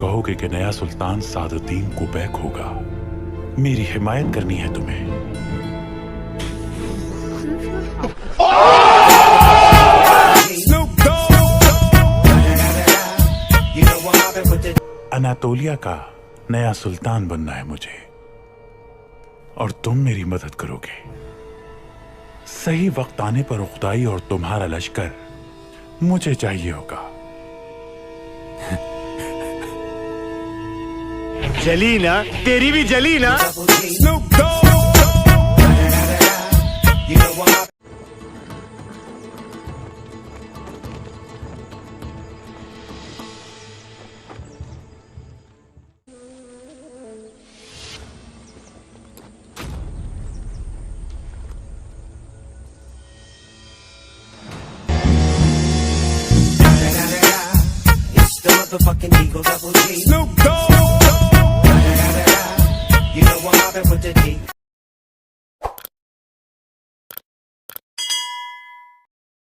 कहोगे कि नया सुल्तान सादुद्दीन कुबैक होगा। मेरी हिमायत करनी है तुम्हें। अनातोलिया का नया सुल्तान बनना है मुझे, और तुम मेरी मदद करोगे। सही वक्त आने पर खुदाई और तुम्हारा लश्कर मुझे चाहिए होगा। जली ना, तेरी भी जली ना। The motherfucking Eagle Double G. Snoop Dogg. You know I'm mobbing with the D.